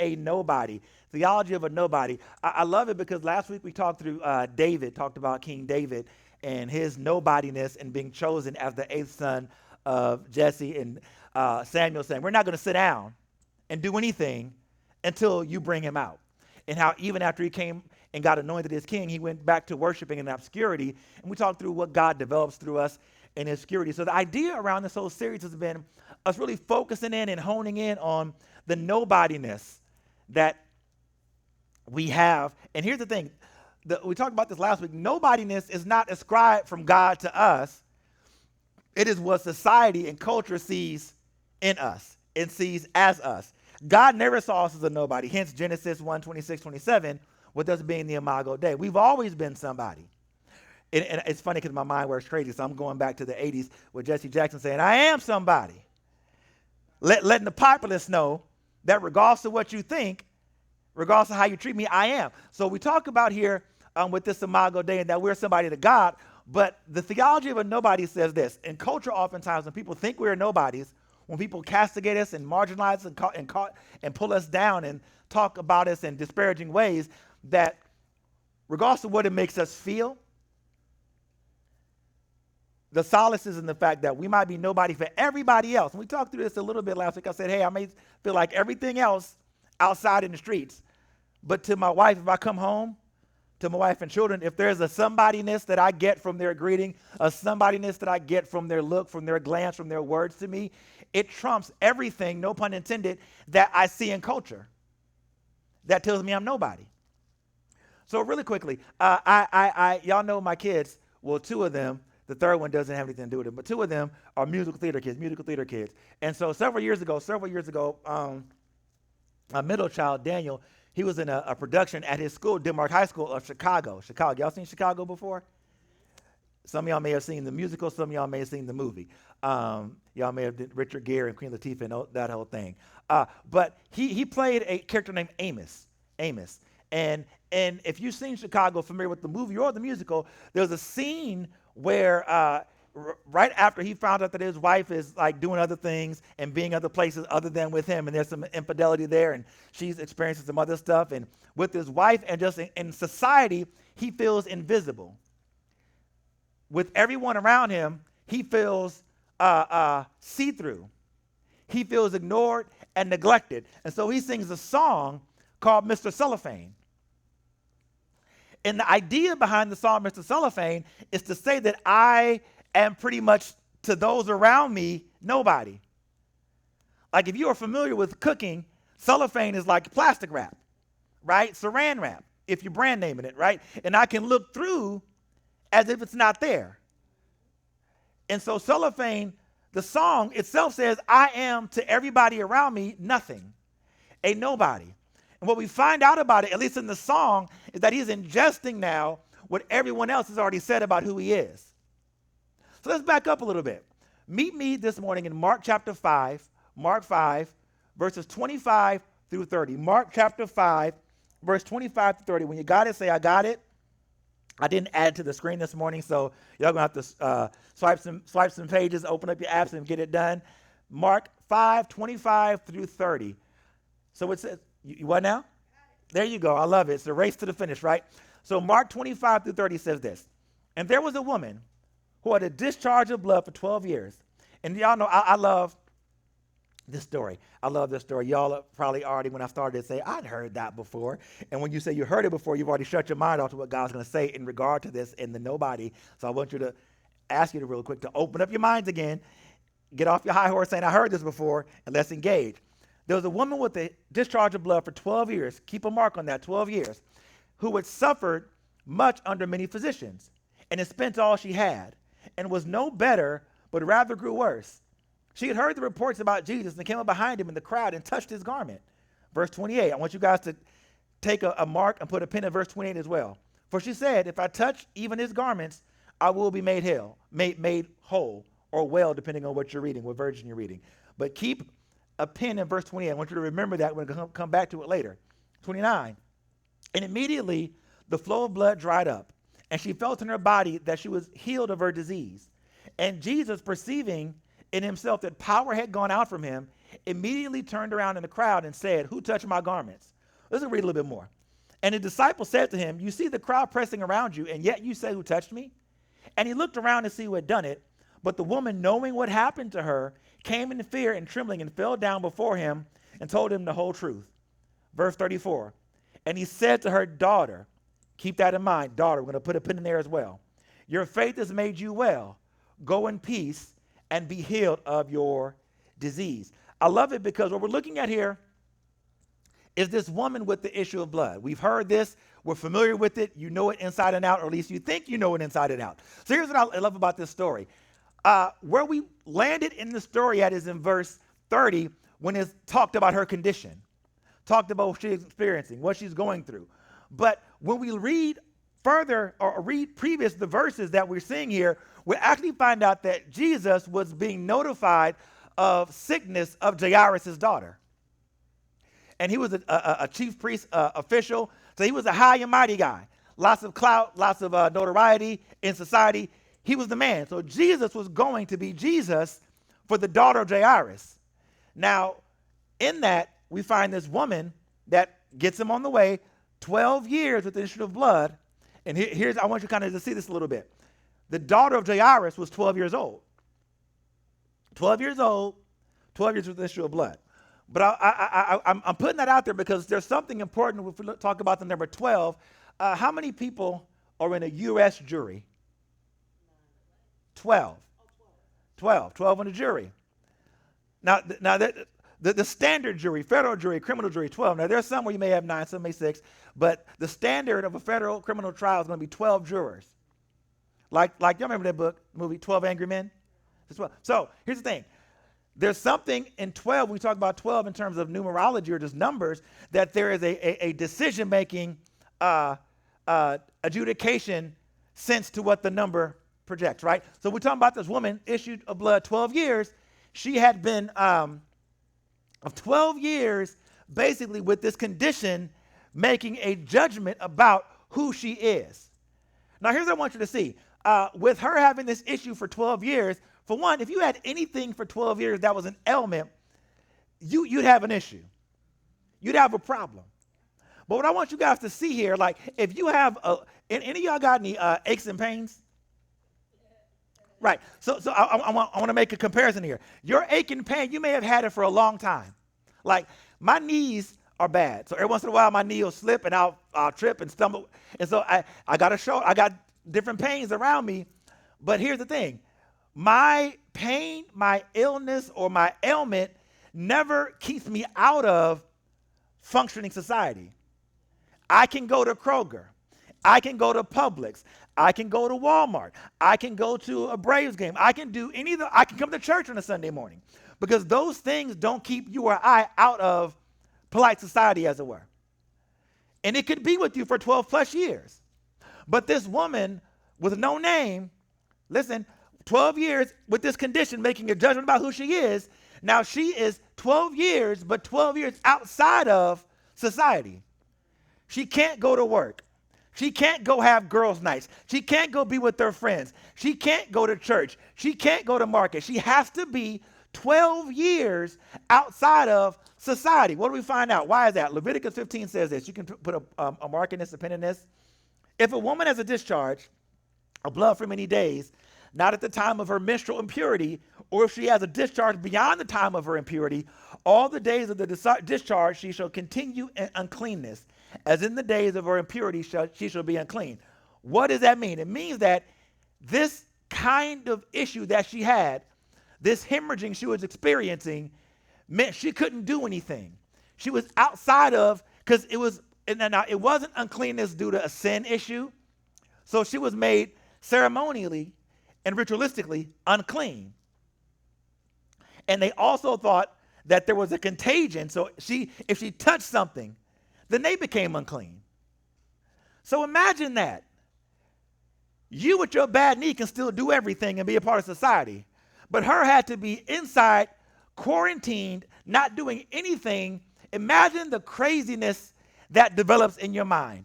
a nobody. Theology of a nobody. I love it because last week we talked through David, talked about King David and his nobodiness and being chosen as the eighth son of Jesse, and Samuel saying, we're not going to sit down and do anything until you bring him out. And how even after he came and got anointed as king, he went back to worshiping in obscurity. And we talked through what God develops through us in obscurity. So the idea around this whole series has been us really focusing in and honing in on the nobodiness that we have. And here's the thing. We talked about this last week. Nobodiness is not ascribed from God to us. It is what society and culture sees in us and sees as us. God never saw us as a nobody. Hence Genesis 1:26-27, with us being the Imago Dei. We've always been somebody. And it's funny because my mind works crazy, so I'm going back to the 80s with Jesse Jackson saying, I am somebody. Letting the populace know that regardless of what you think, regardless of how you treat me, I am. So we talk about here with this Imago Dei and that we're somebody to God, but the theology of a nobody says this. In culture, oftentimes, when people think we're nobodies, when people castigate us and marginalize us and pull us down and talk about us in disparaging ways, that regardless of what it makes us feel, the solace is in the fact that we might be nobody for everybody else. And we talked through this a little bit last week. I said, hey, I may feel like everything else outside in the streets. But to my wife, if I come home, to my wife and children, if there's a somebodyness that I get from their greeting, a somebodyness that I get from their look, from their glance, from their words to me, it trumps everything, no pun intended, that I see in culture. That tells me I'm nobody. So really quickly, y'all know my kids, well, two of them, the third one doesn't have anything to do with it, but two of them are musical theater kids. And so several years ago, my middle child, Daniel, he was in a production at his school, Denmark High School of Chicago. Y'all seen Chicago before? Some of y'all may have seen the musical. Some of y'all may have seen the movie. Y'all may have did Richard Gere and Queen Latifah and that whole thing. But he played a character named Amos. And if you've seen Chicago, familiar with the movie or the musical, there's a scene where right after he found out that his wife is like doing other things and being other places other than with him, and there's some infidelity there, and she's experiencing some other stuff, and with his wife and just in society, he feels invisible. With everyone around him, he feels see-through. He feels ignored and neglected. And so he sings a song called Mr. Cellophane. And the idea behind the song Mr. Cellophane is to say that I am pretty much, to those around me, nobody. Like if you are familiar with cooking, cellophane is like plastic wrap, right? Saran wrap, if you're brand naming it, right? And I can look through as if it's not there. And so cellophane, the song itself says, I am to everybody around me nothing, a nobody. And what we find out about it, at least in the song, is that he's ingesting now what everyone else has already said about who he is. So let's back up a little bit. Meet me this morning in Mark chapter 5, verses 25 through 30. Mark chapter 5, verse 25 to 30. When you got it, say, I got it. I didn't add it to the screen this morning, so y'all going to have to swipe some pages, open up your apps, and get it done. Mark 5, 25 through 30. So it says, you what now? There you go. I love it. It's the race to the finish, right? So Mark 25 through 30 says this. And there was a woman who had a discharge of blood for 12 years. And y'all know I love this story. I love this story. Y'all probably already, when I started, say, I'd heard that before. And when you say you heard it before, you've already shut your mind off to what God's going to say in regard to this in the nobody. So I want you to ask you to real quick to open up your minds again, get off your high horse saying, I heard this before, and let's engage. There was a woman with a discharge of blood for 12 years. Keep a mark on that, 12 years, who had suffered much under many physicians and had spent all she had and was no better, but rather grew worse. She had heard the reports about Jesus and came up behind him in the crowd and touched his garment. Verse 28. I want you guys to take a mark and put a pin in verse 28 as well. For she said, if I touch even his garments, I will be made whole, or well, depending on what you're reading, what version you're reading. But keep a pin in verse 28. I want you to remember that. We're going to come back to it later. 29. And immediately the flow of blood dried up, and she felt in her body that she was healed of her disease. And Jesus, perceiving in himself that power had gone out from him, immediately turned around in the crowd and said, "Who touched my garments?" Let's read a little bit more. And the disciple said to him, "You see the crowd pressing around you, and yet you say, 'Who touched me?'" And he looked around to see who had done it. But the woman, knowing what happened to her, came in fear and trembling and fell down before him and told him the whole truth. Verse 34. And he said to her, "Daughter," keep that in mind, daughter, we're going to put a pin in there as well. "Your faith has made you well. Go in peace and be healed of your disease." I love it because what we're looking at here is this woman with the issue of blood. We've heard this. We're familiar with it. You know it inside and out, or at least you think you know it inside and out. So here's what I love about this story. Where we landed in the story at is in verse 30 when it's talked about her condition, talked about what she's experiencing, what she's going through. But when we read further or read previous the verses that we're seeing here, we actually find out that Jesus was being notified of sickness of Jairus' daughter. And he was a chief priest official, so he was a high and mighty guy. Lots of clout, lots of notoriety in society. He was the man. So Jesus was going to be Jesus for the daughter of Jairus. Now, in that, we find this woman that gets him on the way, 12 years with the issue of blood. And here's, I want you kind of to see this a little bit. The daughter of Jairus was 12 years old. 12 years old, 12 years with the issue of blood. But I'm putting that out there because there's something important if we talk about the number 12. How many people are in a U.S. jury? 12. 12 in a jury. Now the standard jury, federal jury, criminal jury, 12. Now, there's some where you may have 9, some may 6, but the standard of a federal criminal trial is going to be 12 jurors. Like y'all remember that movie, 12 Angry Men? So here's the thing. There's something in 12, we talk about 12 in terms of numerology or just numbers, that there is a decision-making adjudication sense to what the number projects, right? So we're talking about this woman issued of blood 12 years. She had been of 12 years basically with this condition making a judgment about who she is. Now here's what I want you to see. With her having this issue for 12 years, for one, if you had anything for 12 years that was an ailment, you'd have an issue. You'd have a problem. But what I want you guys to see here, like if you have, any of y'all got any aches and pains? Right. So I want to make a comparison here. Your ache and pain, you may have had it for a long time. Like my knees are bad. So every once in a while my knee will slip and I'll trip and stumble. And so I got different pains around me. But here's the thing. My pain, my illness, or my ailment never keeps me out of functioning society. I can go to Kroger. I can go to Publix. I can go to Walmart. I can go to a Braves game. I can do I can come to church on a Sunday morning because those things don't keep you or I out of polite society, as it were. And it could be with you for 12 plus years. But this woman with no name, listen, 12 years with this condition, making a judgment about who she is. Now she is 12 years, but 12 years outside of society. She can't go to work. She can't go have girls' nights. She can't go be with her friends. She can't go to church. She can't go to market. She has to be 12 years outside of society. What do we find out? Why is that? Leviticus 15 says this. You can put a mark in this, a pin in this. If a woman has a discharge of blood for many days, not at the time of her menstrual impurity, or if she has a discharge beyond the time of her impurity, all the days of the discharge she shall continue in uncleanness. As in the days of her impurity she shall be unclean. What does that mean? It means that this kind of issue that she had, this hemorrhaging she was experiencing, meant she couldn't do anything. She was outside of, because it wasn't uncleanness due to a sin issue. So she was made ceremonially and ritualistically unclean. And they also thought that there was a contagion. So if she touched something, then they became unclean. So imagine that. You with your bad knee can still do everything and be a part of society. But her had to be inside, quarantined, not doing anything. Imagine the craziness that develops in your mind.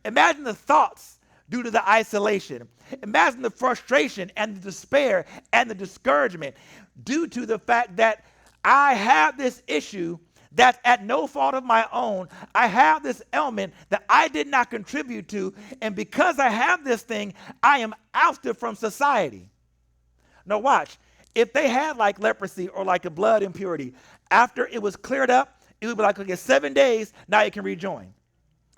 Imagine the thoughts due to the isolation. Imagine the frustration and the despair and the discouragement due to the fact that I have this issue that's at no fault of my own. I have this ailment that I did not contribute to. And because I have this thing, I am ousted from society. Now watch. If they had like leprosy or like a blood impurity, after it was cleared up, it would be like, okay, 7 days, now you can rejoin.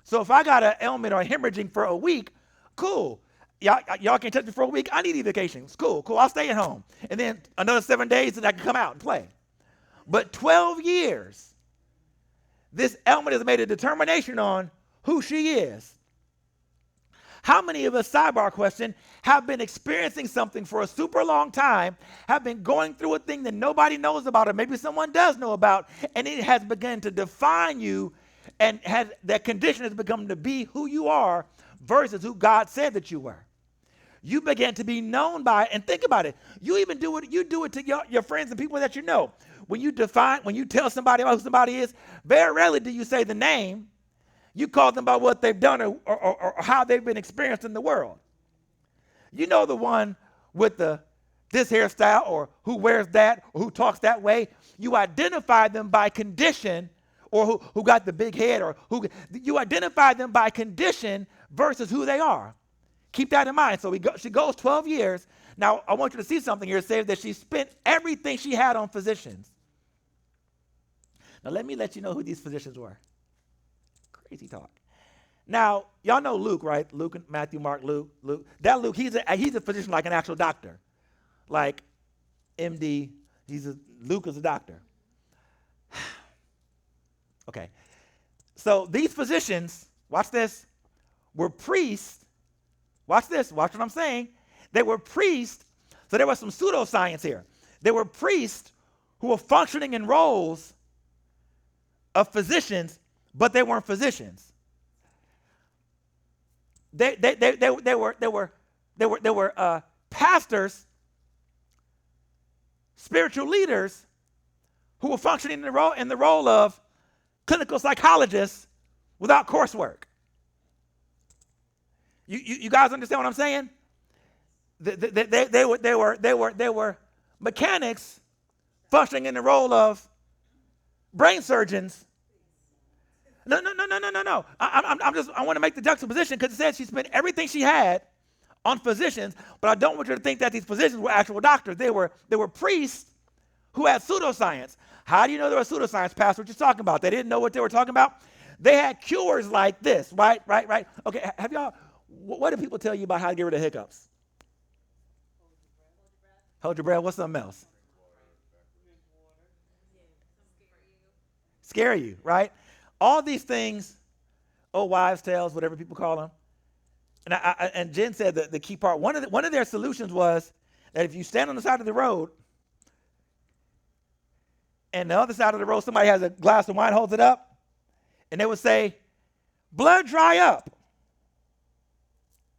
So if I got an ailment or hemorrhaging for a week, cool. Y'all can't touch me for a week. I need vacation. It's cool. I'll stay at home. And then another 7 days, and I can come out and play. But 12 years, this ailment has made a determination on who she is. How many of us, sidebar question, have been experiencing something for a super long time, have been going through a thing that nobody knows about, or maybe someone does know about, and it has begun to define you, and that condition has become to be who you are versus who God said that you were. You began to be known by it, and think about it. You even do it to your friends and people that you know. When you tell somebody about who somebody is, very rarely do you say the name. You call them by what they've done or how they've been experienced in the world. You know the one with this hairstyle or who wears that or who talks that way. You identify them by condition, or who got the big head, or who you identify them by condition versus who they are. Keep that in mind. So she goes 12 years. Now, I want you to see something here. It says that she spent everything she had on physicians. Now, let me let you know who these physicians were. Crazy talk. Now, y'all know Luke, right? Luke, Matthew, Mark, Luke. That Luke, he's a physician like an actual doctor. Like MD, Luke is a doctor. Okay. So these physicians, watch this, were priests. Watch this. Watch what I'm saying. They were priests. So there was some pseudoscience here. They were priests who were functioning in roles of physicians, but they weren't physicians. They were pastors, spiritual leaders who were functioning in the role of clinical psychologists without coursework. You guys understand what I'm saying? They were mechanics functioning in the role of brain surgeons. No. I want to make the juxtaposition because it says she spent everything she had on physicians, but I don't want you to think that these physicians were actual doctors. They were priests who had pseudoscience. How do you know they were pseudoscience, Pastor? What you talking about? They didn't know what they were talking about. They had cures like this, right? Okay, have y'all? What do people tell you about how to get rid of hiccups? Hold your breath. What's something else? Scare you, right? All these things, wives' tales, whatever people call them. And Jen said the key part. One of their solutions was that if you stand on the side of the road, and the other side of the road, somebody has a glass of wine, holds it up, and they would say, "Blood dry up."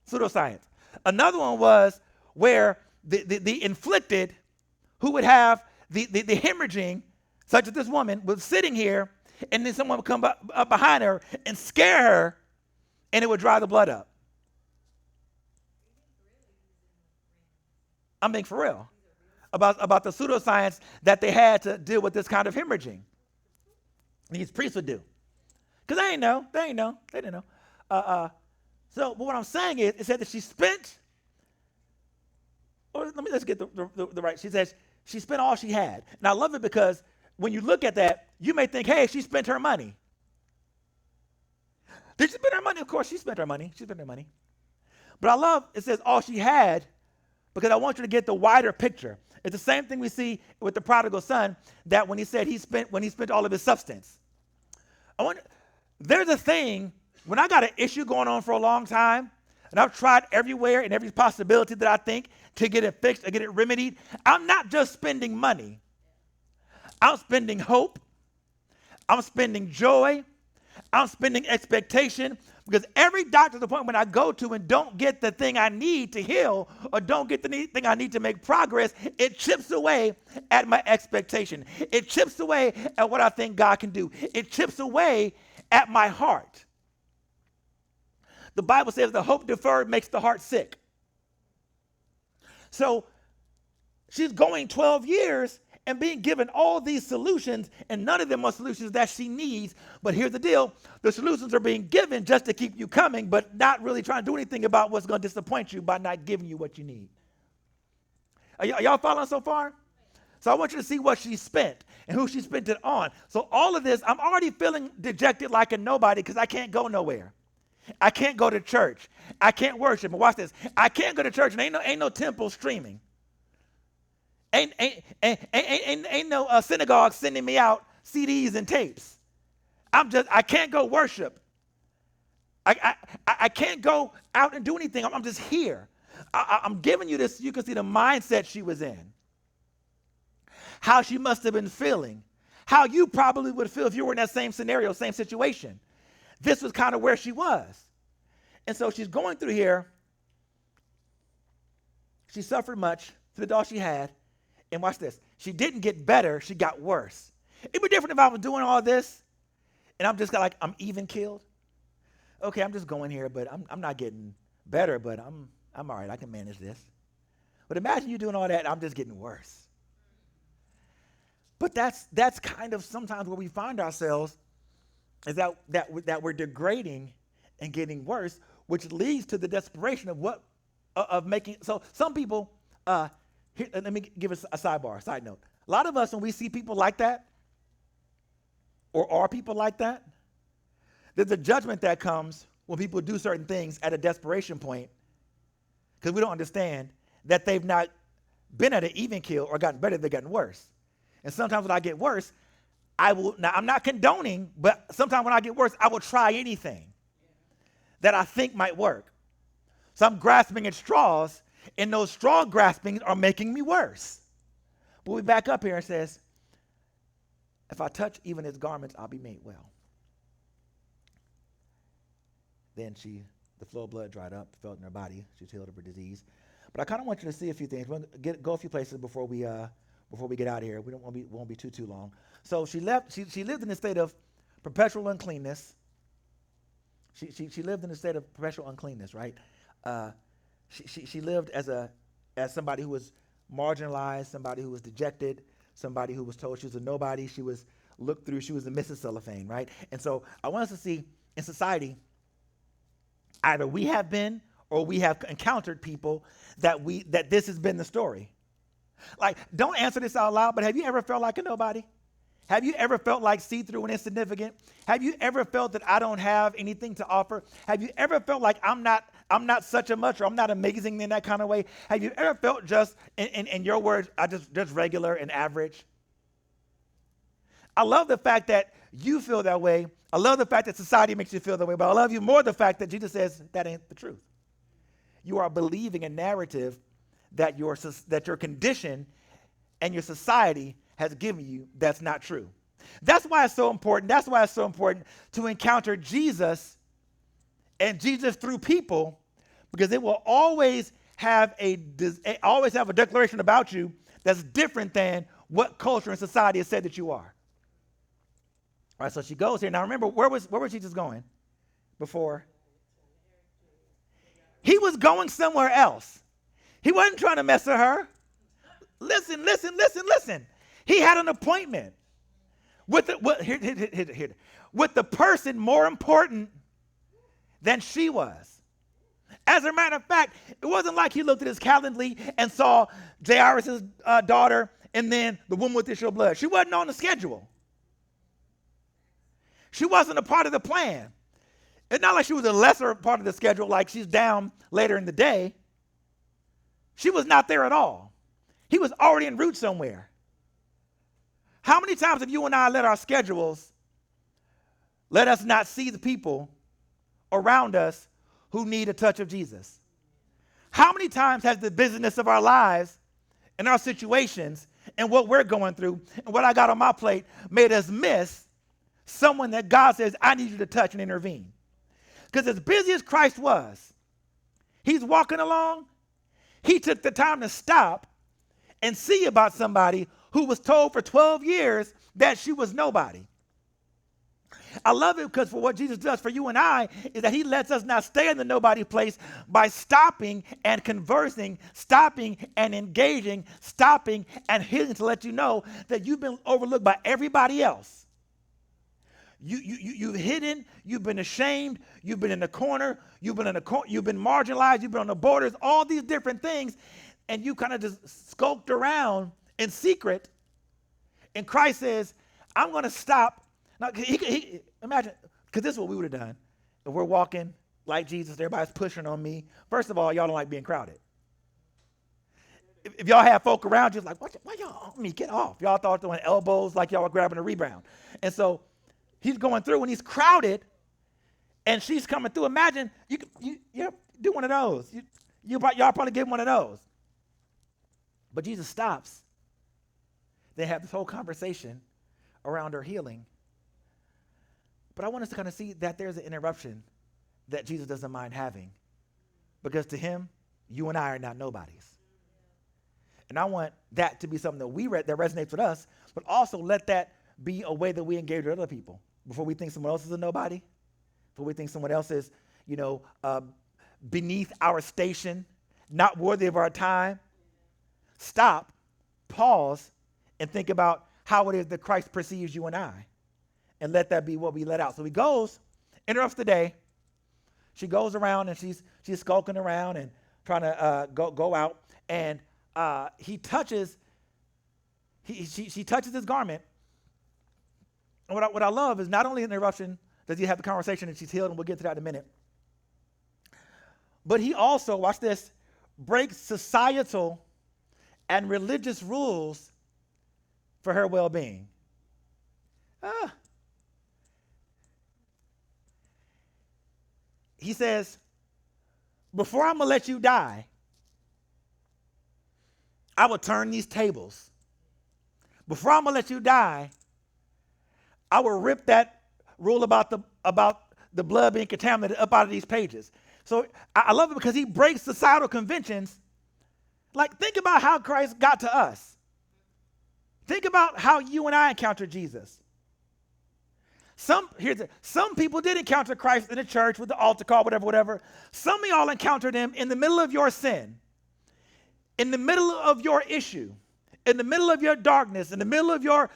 Pseudoscience. Another one was where the inflicted, who would have the hemorrhaging, such as this woman, was sitting here, and then someone would come up behind her and scare her, and it would dry the blood up. I'm being for real about the pseudoscience that they had to deal with this kind of hemorrhaging. These priests would do. Because they didn't know. So but what I'm saying is, it said that she spent, or let's get the right. She says she spent all she had. And I love it because when you look at that, you may think, hey, she spent her money. Did she spend her money? Of course, she spent her money. But I love, it says all she had, because I want you to get the wider picture. It's the same thing we see with the prodigal son, that when he said he spent all of his substance. There's a thing, when I got an issue going on for a long time, and I've tried everywhere and every possibility that I think to get it fixed or get it remedied, I'm not just spending money. I'm spending hope. I'm spending joy. I'm spending expectation, because every doctor's appointment I go to and don't get the thing I need to heal, or don't get the thing I need to make progress, it chips away at my expectation. It chips away at what I think God can do. It chips away at my heart. The Bible says the hope deferred makes the heart sick. So she's going 12 years, and being given all these solutions, and none of them are solutions that she needs. But here's the deal. The solutions are being given just to keep you coming, but not really trying to do anything about what's going to disappoint you by not giving you what you need. Are y'all following so far? So I want you to see what she spent and who she spent it on. So all of this, I'm already feeling dejected like a nobody because I can't go nowhere. I can't go to church. I can't worship. But watch this. I can't go to church and ain't no temple streaming. Ain't no synagogue sending me out CDs and tapes. I can't go worship. I can't go out and do anything. I'm just here. I'm giving you this. You can see the mindset she was in. How she must have been feeling. How you probably would feel if you were in that same scenario, same situation. This was kind of where she was. And so she's going through here. She suffered much, spent all she had. And watch this. She didn't get better. She got worse. It'd be different if I was doing all this and I'm just like, I'm even killed. Okay, I'm just going here, but I'm not getting better, but I'm all right. I can manage this. But imagine you doing all that and I'm just getting worse. But that's kind of sometimes where we find ourselves, is that we're degrading and getting worse, which leads to the desperation of making. So some people, here, let me give us a side note. A lot of us, when we see people like that, or are people like that, there's a judgment that comes when people do certain things at a desperation point, because we don't understand that they've not been at an even kill or gotten better, they've gotten worse. And sometimes when I get worse, I'm not condoning, but sometimes when I get worse, I will try anything that I think might work. So I'm grasping at straws, and those straw graspings are making me worse. But we back up here and says, if I touch even his garments, I'll be made well. Then the flow of blood dried up, felt in her body. She's healed of her disease. But I kind of want you to see a few things. We'll go a few places before we get out of here. We won't be too long. So she lived in a state of perpetual uncleanness. She lived in a state of perpetual uncleanness, right? She lived as somebody who was marginalized, somebody who was dejected, somebody who was told she was a nobody. She was looked through. She was a Mrs. Cellophane, right? And so I want us to see in society, either we have been or we have encountered people that this has been the story. Like, don't answer this out loud, but have you ever felt like a nobody? Have you ever felt like see-through and insignificant? Have you ever felt that I don't have anything to offer? Have you ever felt like I'm not such a much, or I'm not amazing in that kind of way? Have you ever felt just, in your words, I just regular and average? I love the fact that you feel that way. I love the fact that society makes you feel that way, but I love you more the fact that Jesus says that ain't the truth. You are believing a narrative that your condition and your society has given you that's not true. That's why it's so important. That's why it's so important to encounter Jesus and Jesus through people, because it will always have a declaration about you that's different than what culture and society has said that you are. All right, so she goes here. Now remember, where was Jesus going before? He was going somewhere else. He wasn't trying to mess with her. Listen. He had an appointment with the person more important than she was. As a matter of fact, it wasn't like he looked at his Calendly and saw Jairus' daughter and then the woman with the issue of blood. She wasn't on the schedule. She wasn't a part of the plan. It's not like she was a lesser part of the schedule, like she's down later in the day. She was not there at all. He was already en route somewhere. How many times have you and I let our schedules let us not see the people around us who need a touch of Jesus? How many times has the busyness of our lives and our situations and what we're going through and what I got on my plate made us miss someone that God says, I need you to touch and intervene? Because as busy as Christ was, he's walking along, he took the time to stop and see about somebody who was told for 12 years that she was nobody. I love it because for what Jesus does for you and I is that he lets us not stay in the nobody place by stopping and conversing, stopping and engaging, stopping and healing to let you know that you've been overlooked by everybody else. You've hidden, you've been ashamed, you've been in the corner, you've been marginalized, you've been on the borders, all these different things, and you kind of just skulked around in secret. And Christ says, I'm going to stop. Now, imagine, because this is what we would have done. If we're walking like Jesus, everybody's pushing on me. First of all, y'all don't like being crowded. If y'all have folk around you, like, why y'all on me? Get off. Y'all thought throwing elbows like y'all were grabbing a rebound. And so he's going through and he's crowded and she's coming through. Imagine you do one of those. Y'all probably get one of those. But Jesus stops. They have this whole conversation around her healing. But I want us to kind of see that there's an interruption that Jesus doesn't mind having. Because to him, you and I are not nobodies. And I want that to be something that we read that resonates with us, but also let that be a way that we engage with other people. Before we think someone else is a nobody, before we think someone else is, beneath our station, not worthy of our time, stop, pause, and think about how it is that Christ perceives you and I. And let that be what we let out. So he goes, interrupts the day. She goes around and she's skulking around and trying to go out. And she touches his garment. And what I love is not only an interruption does he have the conversation and she's healed, and we'll get to that in a minute. But he also, watch this, breaks societal and religious rules for her well-being. He says, before I'm going to let you die, I will turn these tables. Before I'm going to let you die, I will rip that rule about the blood being contaminated up out of these pages. So I love it because he breaks societal conventions. Like, think about how Christ got to us. Think about how you and I encountered Jesus. Some people did encounter Christ in the church with the altar call, whatever. Some of y'all encountered him in the middle of your sin, in the middle of your issue, in the middle of your darkness, in the middle of your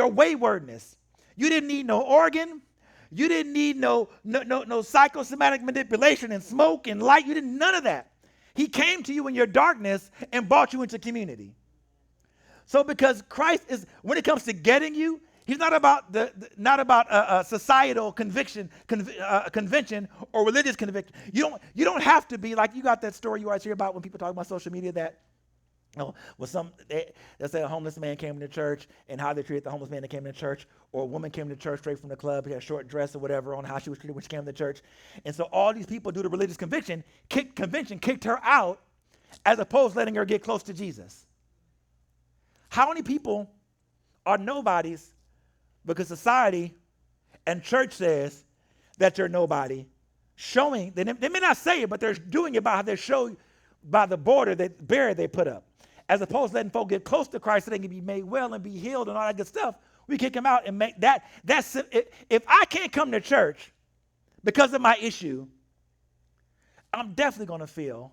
waywardness. You didn't need no organ. You didn't need no psychosomatic manipulation and smoke and light. You didn't none of that. He came to you in your darkness and brought you into community. So because Christ is, when it comes to getting you, he's not about societal convention or religious conviction. You don't have to be like, you got that story you always hear about when people talk about social media that they'll say a homeless man came into church and how they treated the homeless man that came into church, or a woman came to church straight from the club, had a short dress or whatever, on how she was treated when she came to church. And so all these people do the religious conviction kicked her out, as opposed to letting her get close to Jesus. How many people are nobodies because society and church says that you're nobody, showing, they may not say it, but they're doing it by how they show by the barrier they put up. As opposed to letting folk get close to Christ so they can be made well and be healed and all that good stuff, we kick them out and make that's if I can't come to church because of my issue, I'm definitely going to feel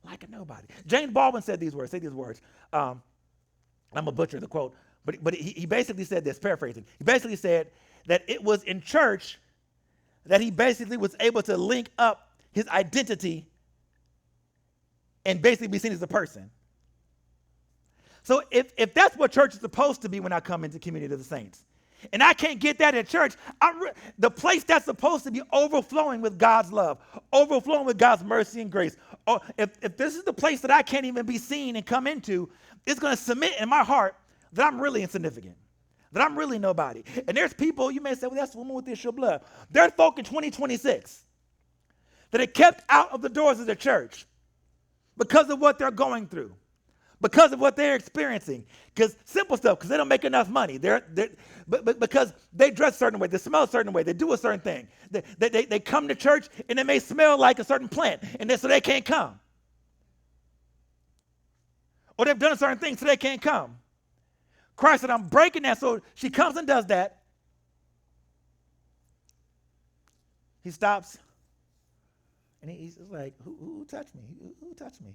like a nobody. James Baldwin said these words. I'm a butcher the quote, but he basically said this, paraphrasing. He basically said that it was in church that he basically was able to link up his identity and basically be seen as a person. So if that's what church is supposed to be when I come into community of the saints, and I can't get that at church, the place that's supposed to be overflowing with God's love, overflowing with God's mercy and grace, or if this is the place that I can't even be seen and come into, it's going to cement in my heart that I'm really insignificant, that I'm really nobody. And there's people, you may say, well, that's a woman with the issue of blood. There's folk in 2026 that are kept out of the doors of the church because of what they're going through, because of what they're experiencing. Because simple stuff, because they don't make enough money. But because they dress a certain way, they smell a certain way, they do a certain thing. They come to church and it may smell like a certain plant, and so they can't come. Or they've done a certain thing so they can't come. Christ said, I'm breaking that. So she comes and does that. He stops, and he's like, who touched me? Who touched me?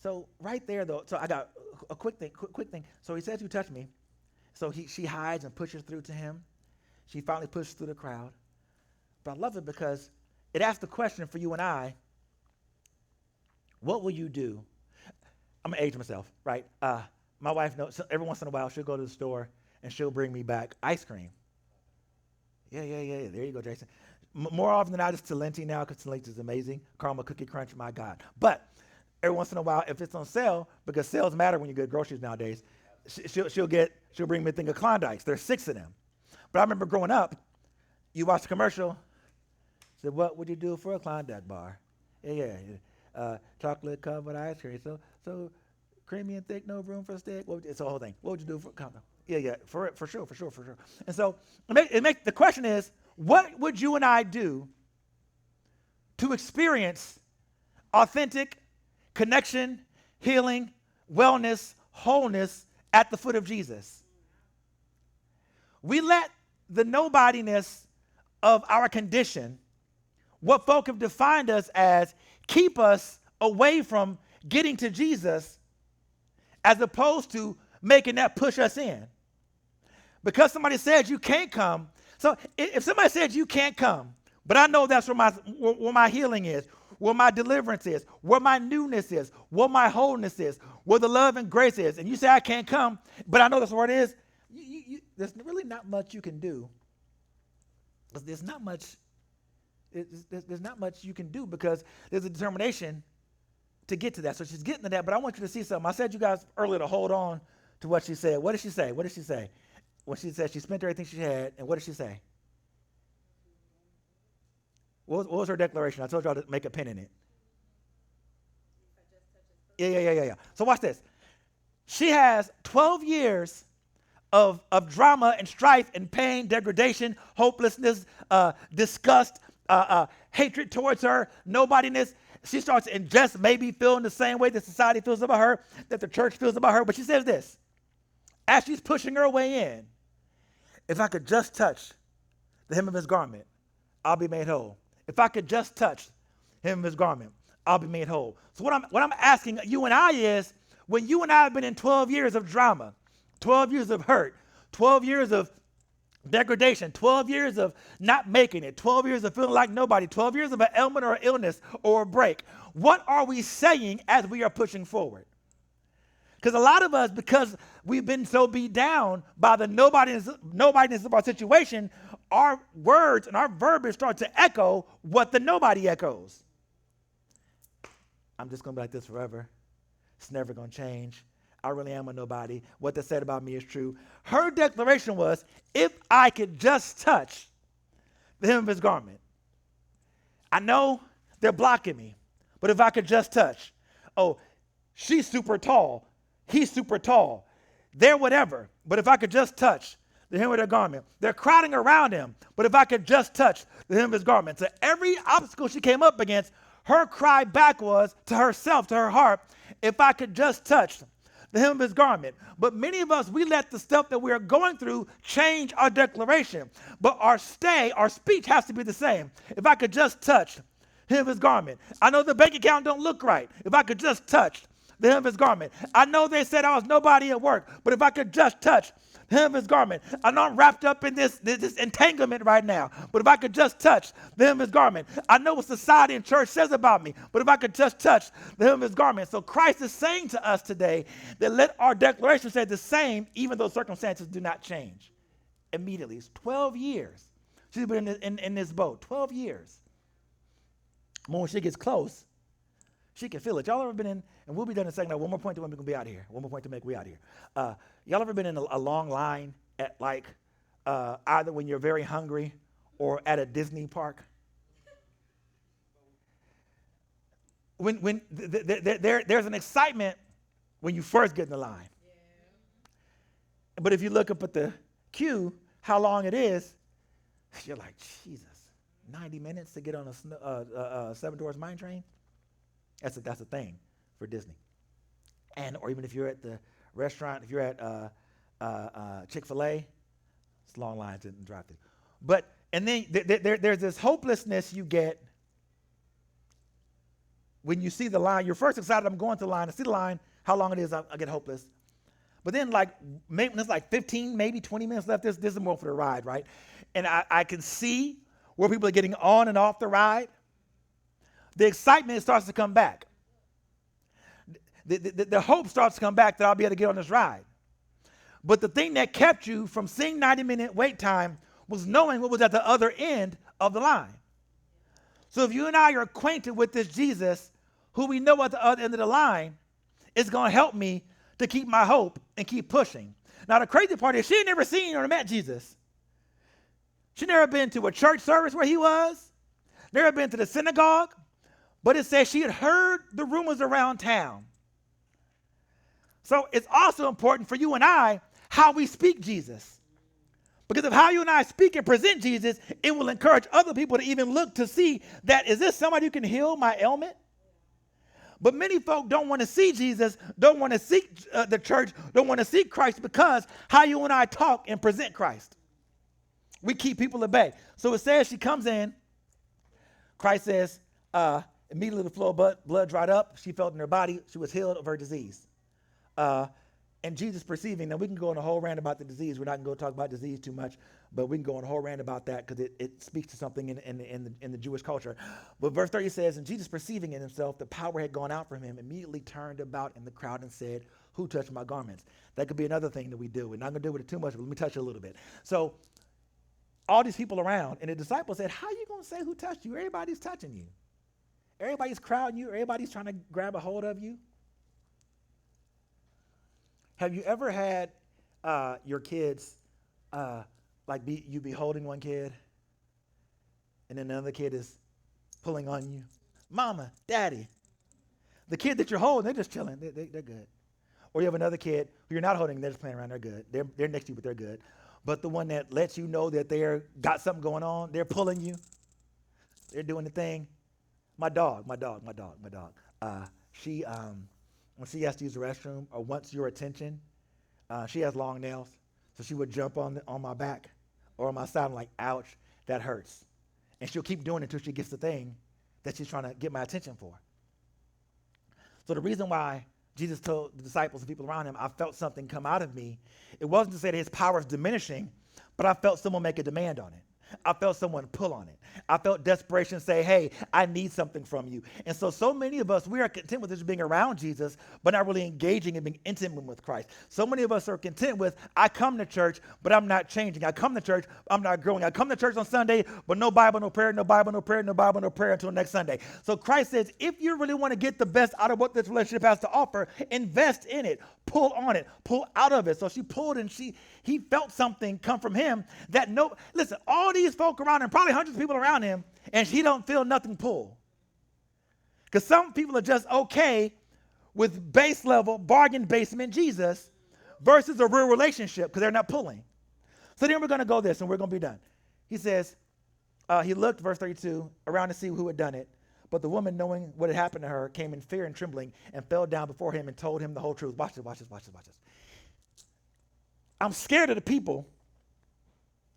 So right there, though, so I got a quick thing. So he says, who touched me? So she hides and pushes through to him. She finally pushes through the crowd. But I love it because it asks the question for you and I, what will you do? I'm going to age myself, right? My wife knows, so every once in a while, she'll go to the store and she'll bring me back ice cream. Yeah. There you go, Jason. More often than not, it's Talenti now because Talenti is amazing. Caramel Cookie Crunch, my God. But every once in a while, if it's on sale, because sales matter when you get groceries nowadays, she'll bring me a thing of Klondikes. There's 6 of them. But I remember growing up, you watch the commercial, said, what would you do for a Klondike bar? Yeah. Chocolate covered ice cream. So creamy and thick, no room for steak. It's the whole thing. What would you do for Klondike? Yeah, for sure. And so the question is, what would you and I do to experience authentic connection, healing, wellness, wholeness at the foot of Jesus? We let the nobodiness of our condition, what folk have defined us as, keep us away from getting to Jesus as opposed to making that push us in. Because somebody says you can't come. So if somebody says you can't come, but I know that's where my healing is, where my deliverance is, where my newness is, where my wholeness is, where the love and grace is, and you say I can't come, but I know that's where it is, there's really not much you can do. There's not much you can do because there's a determination to get to that. So she's getting to that, but I want you to see something. I said you guys earlier to hold on to what she said. What did she say? When she said she spent everything she had, and what did she say? What was her declaration? I told y'all to make a pen in it. Yeah. So watch this. She has 12 years of drama and strife and pain, degradation, hopelessness, disgust, hatred towards her, nobodiness. She starts to ingest, maybe feeling the same way that society feels about her, that the church feels about her. But she says this, as she's pushing her way in, if I could just touch the hem of his garment, I'll be made whole. If I could just touch the hem of his garment, I'll be made whole. So what I'm asking you and I is, when you and I have been in 12 years of drama, 12 years of hurt, 12 years of degradation, 12 years of not making it, 12 years of feeling like nobody, 12 years of an ailment or illness or a break, what are we saying as we are pushing forward? Because a lot of us, because we've been so beat down by the nobodiness of our situation, our words and our verbiage start to echo what the nobody echoes. I'm just going to be like this forever. It's never going to change. I really am a nobody. What they said about me is true. Her declaration was, if I could just touch the hem of his garment. I know they're blocking me, but if I could just touch. Oh, she's super tall. He's super tall. They're whatever, but if I could just touch the hem of their garment. They're crowding around him, but if I could just touch the hem of his garment. So every obstacle she came up against, her cry back was to herself, to her heart, if I could just touch the hem of his garment. But many of us, we let the stuff that we are going through change our declaration. But our speech has to be the same. If I could just touch the hem of his garment. I know the bank account don't look right. If I could just touch the hem of his garment. I know they said I was nobody at work, but if I could just touch the hem of his garment. I know I'm wrapped up in this entanglement right now, but if I could just touch the hem of his garment. I know what society and church says about me, but if I could just touch the hem of his garment. So Christ is saying to us today that let our declaration say the same, even though circumstances do not change immediately. It's 12 years. She's been in this boat, 12 years. When she gets close, she can feel it. Y'all ever been in, and we'll be done in a second. Now, one more point to when we're going to be out of here. One more point to make, we out of here. Y'all ever been in a long line at either when you're very hungry or at a Disney park? There's an excitement when you first get in the line. Yeah. But if you look up at the queue, how long it is, you're like, Jesus, 90 minutes to get on a Seven Dwarfs Mine Train? That's a thing for Disney. Or even if you're at the restaurant, if you're at Chick-fil-A, it's long lines in the drive-thru. But And then there's this hopelessness you get when you see the line. You're first excited, I'm going to the line. I see the line, how long it is, I get hopeless. But then like, maybe there's like 15, maybe 20 minutes left. This is more for the ride, right? And I can see where people are getting on and off the ride. The excitement starts to come back. The hope starts to come back that I'll be able to get on this ride. But the thing that kept you from seeing 90-minute wait time was knowing what was at the other end of the line. So if you and I are acquainted with this Jesus, who we know at the other end of the line, it's going to help me to keep my hope and keep pushing. Now, the crazy part is she had never seen or met Jesus. She never been to a church service where he was, never been to the synagogue, but it says she had heard the rumors around town. So it's also important for you and I how we speak Jesus. Because of how you and I speak and present Jesus, it will encourage other people to even look to see that, is this somebody who can heal my ailment? But many folk don't want to see Jesus, don't want to seek the church, don't want to seek Christ because how you and I talk and present Christ. We keep people at bay. So it says she comes in. Christ says, immediately the flow of blood dried up. She felt in her body. She was healed of her disease. And Jesus perceiving, now we can go on a whole rant about the disease. We're not going to go talk about disease too much, but we can go on a whole rant about that because it speaks to something in the Jewish culture. But verse 30 says, and Jesus perceiving in himself the power had gone out from him, immediately turned about in the crowd and said, who touched my garments? That could be another thing that we do. We're not going to deal with it too much, but let me touch it a little bit. So all these people around, and the disciples said, how are you going to say who touched you? Everybody's touching you. Everybody's crowding you. Everybody's trying to grab a hold of you. Have you ever had your kids, you be holding one kid, and then another kid is pulling on you? Mama, daddy. The kid that you're holding, they're just chilling. They're good. Or you have another kid who you're not holding, they're just playing around, they're good. They're next to you, but they're good. But the one that lets you know that they're got something going on, they're pulling you, they're doing the thing. My dog. She, when she has to use the restroom or wants your attention, she has long nails, so she would jump on my back or on my side. I'm like, ouch, that hurts. And she'll keep doing it until she gets the thing that she's trying to get my attention for. So the reason why Jesus told the disciples and people around him, I felt something come out of me, it wasn't to say that his power is diminishing, but I felt someone make a demand on it. I felt someone pull on it. I felt desperation say, hey, I need something from you. And so many of us, we are content with just being around Jesus, but not really engaging and being intimate with Christ. So many of us are content with, I come to church, but I'm not changing. I come to church, I'm not growing. I come to church on Sunday, but no Bible, no prayer, no Bible, no prayer, no Bible, no prayer until next Sunday. So Christ says, if you really want to get the best out of what this relationship has to offer, invest in it, pull on it, pull out of it. So she pulled and he felt something come from him that listen, all these folk around him, probably hundreds of people around him, and he don't feel nothing pull. Because some people are just okay with base level, bargain basement Jesus versus a real relationship because they're not pulling. So then we're going to go this and we're going to be done. He says, he looked, verse 32, around to see who had done it. But the woman, knowing what had happened to her, came in fear and trembling and fell down before him and told him the whole truth. Watch this. I'm scared of the people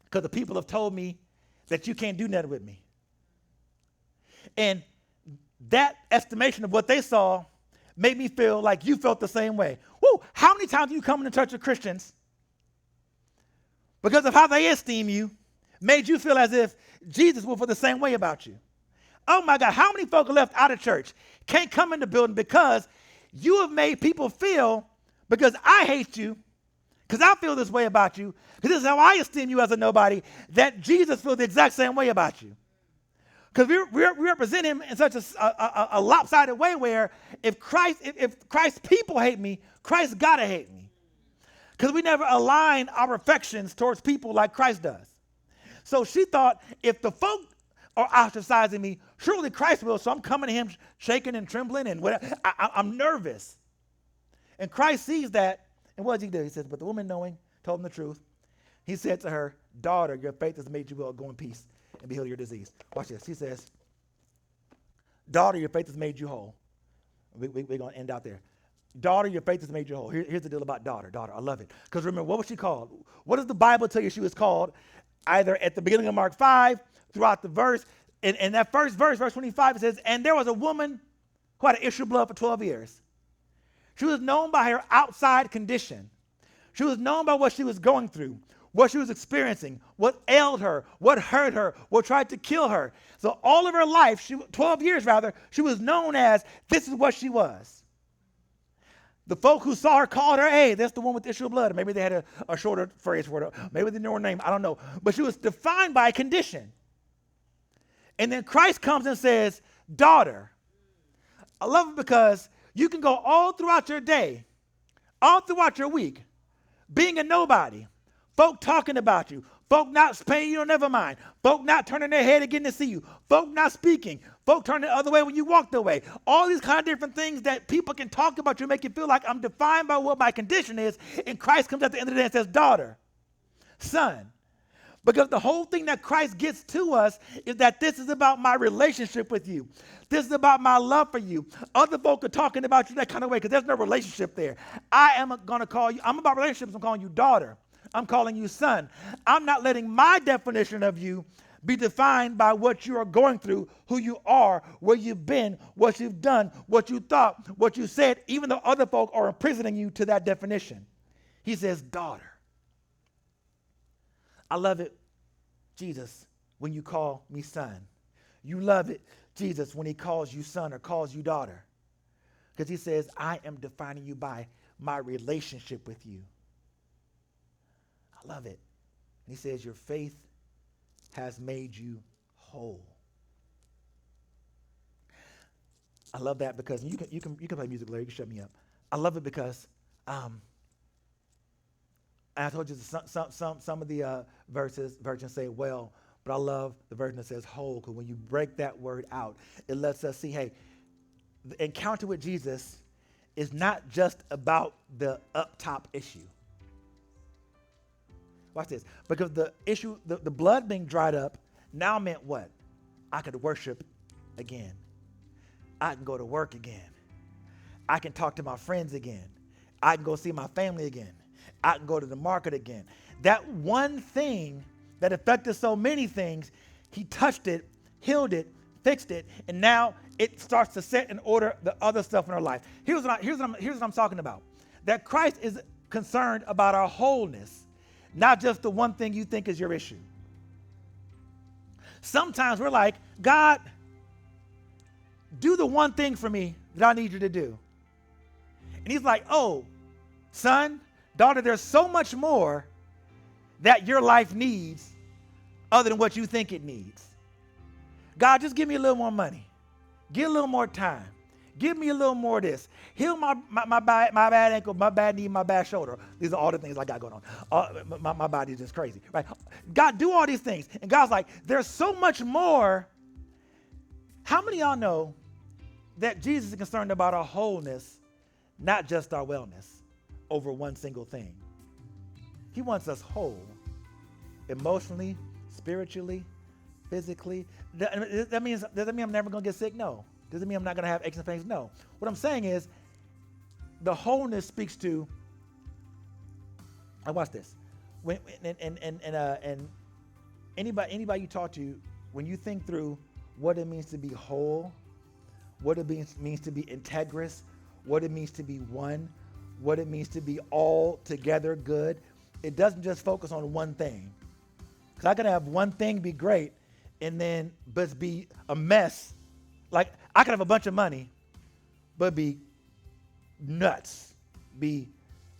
because the people have told me that you can't do nothing with me. And that estimation of what they saw made me feel like you felt the same way. Woo, how many times do you come into church with Christians because of how they esteem you, made you feel as if Jesus will feel the same way about you? Oh my God, how many folk are left out of church, can't come in the building because you have made people feel, because I hate you, because I feel this way about you, because this is how I esteem you as a nobody, that Jesus feels the exact same way about you. Because we represent him in such a lopsided way where if Christ's people hate me, Christ gotta hate me. Because we never align our affections towards people like Christ does. So she thought, if the folk are ostracizing me, surely Christ will. So I'm coming to him shaking and trembling and whatever. I'm nervous. And Christ sees that. And what does he do? He says, but the woman knowing, told him the truth. He said to her, daughter, your faith has made you well. Go in peace and be healed of your disease. Watch this. He says, daughter, your faith has made you whole. We're going to end out there. Daughter, your faith has made you whole. Here's the deal about daughter. Daughter, I love it. Because remember, what was she called? What does the Bible tell you she was called either at the beginning of Mark 5, throughout the verse. In that first verse, verse 25, it says, and there was a woman who had an issue of blood for 12 years. She was known by her outside condition. She was known by what she was going through, what she was experiencing, what ailed her, what hurt her, what tried to kill her. So all of her life, 12 years rather, she was known as, this is what she was. The folk who saw her called her, hey, that's the one with the issue of blood. Maybe they had a shorter phrase for it. Maybe they knew her name. I don't know. But she was defined by a condition. And then Christ comes and says, daughter. I love it because you can go all throughout your day, all throughout your week, being a nobody, folk talking about you, folk not paying you no never mind, folk not turning their head again to see you, folk not speaking, folk turning the other way when you walked away. All these kind of different things that people can talk about you, make you feel like I'm defined by what my condition is. And Christ comes at the end of the day and says, daughter, son. Because the whole thing that Christ gets to us is that this is about my relationship with you. This is about my love for you. Other folk are talking about you that kind of way because there's no relationship there. I am going to call you, I'm about relationships, I'm calling you daughter. I'm calling you son. I'm not letting my definition of you be defined by what you are going through, who you are, where you've been, what you've done, what you thought, what you said, even though other folk are imprisoning you to that definition. He says, daughter. I love it, Jesus, when you call me son. You love it, Jesus, when he calls you son or calls you daughter. Because he says, I am defining you by my relationship with you. I love it. And he says, your faith has made you whole. I love that because you can play music, Larry. You can shut me up. I love it because I told you some of the versions say well, but I love the version that says whole, because when you break that word out, it lets us see, hey, the encounter with Jesus is not just about the up top issue. Watch this. Because the issue, the blood being dried up now meant what? I could worship again. I can go to work again. I can talk to my friends again. I can go see my family again. I can go to the market again. That one thing that affected so many things, he touched it, healed it, fixed it, and now it starts to set in order the other stuff in our life. Here's what I'm talking about. That Christ is concerned about our wholeness, not just the one thing you think is your issue. Sometimes we're like, God, do the one thing for me that I need you to do. And he's like, oh, son, daughter, there's so much more that your life needs other than what you think it needs. God, just give me a little more money. Give a little more time. Give me a little more of this. Heal my bad ankle, my bad knee, my bad shoulder. These are all the things I got going on. My body is just crazy, right? God, do all these things. And God's like, there's so much more. How many of y'all know that Jesus is concerned about our wholeness, not just our wellness, over one single thing? He wants us whole, emotionally, spiritually, physically. Does that mean I'm never going to get sick? No. Does it mean I'm not going to have aches and pains? No. What I'm saying is the wholeness speaks to, I watch this. When and anybody you talk to, when you think through what it means to be whole, what it means to be integrous, what it means to be one, what it means to be all together good, it doesn't just focus on one thing. Because I could have one thing be great and then but be a mess. Like I could have a bunch of money, but be nuts.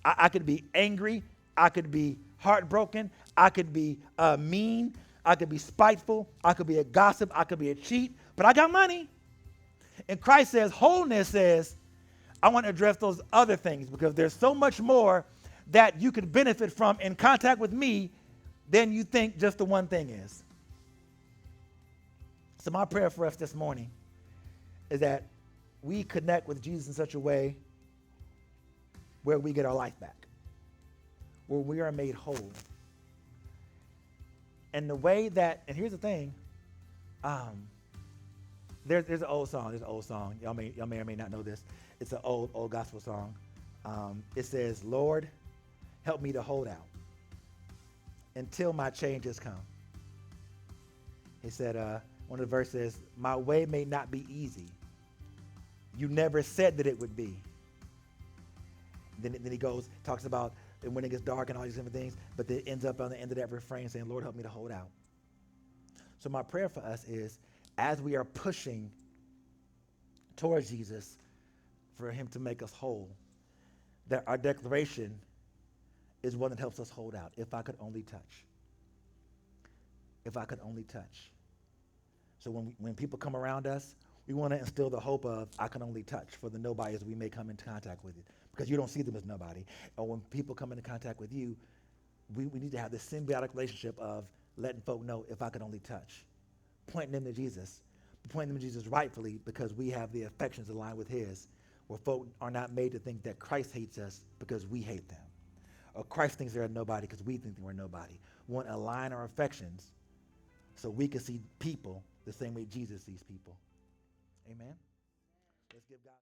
I could be angry. I could be heartbroken. I could be mean. I could be spiteful. I could be a gossip. I could be a cheat. But I got money. And Christ says, wholeness says, I want to address those other things because there's so much more that you could benefit from in contact with me than you think just the one thing is. So my prayer for us this morning is that we connect with Jesus in such a way where we get our life back, where we are made whole. And the way that, and here's the thing, there's an old song. Y'all may or may not know this. It's an old gospel song. It says, Lord, help me to hold out. until my changes come. He said, one of the verses, my way may not be easy. You never said that it would be. Then he goes, talks about when it gets dark and all these different things, but then it ends up on the end of that refrain saying, Lord, help me to hold out. So my prayer for us is, as we are pushing towards Jesus for him to make us whole, that our declaration is one that helps us hold out. If I could only touch. If I could only touch. So when people come around us, we want to instill the hope of, I can only touch for the nobodies we may come into contact with it. Because you don't see them as nobody. Or when people come into contact with you, we need to have this symbiotic relationship of letting folk know, if I could only touch. Pointing them to Jesus. Pointing them to Jesus rightfully because we have the affections aligned with his, where folk are not made to think that Christ hates us because we hate them. Or Christ thinks they're a nobody because we think we're nobody. We want to align our affections so we can see people the same way Jesus sees people. Amen? Let's give God.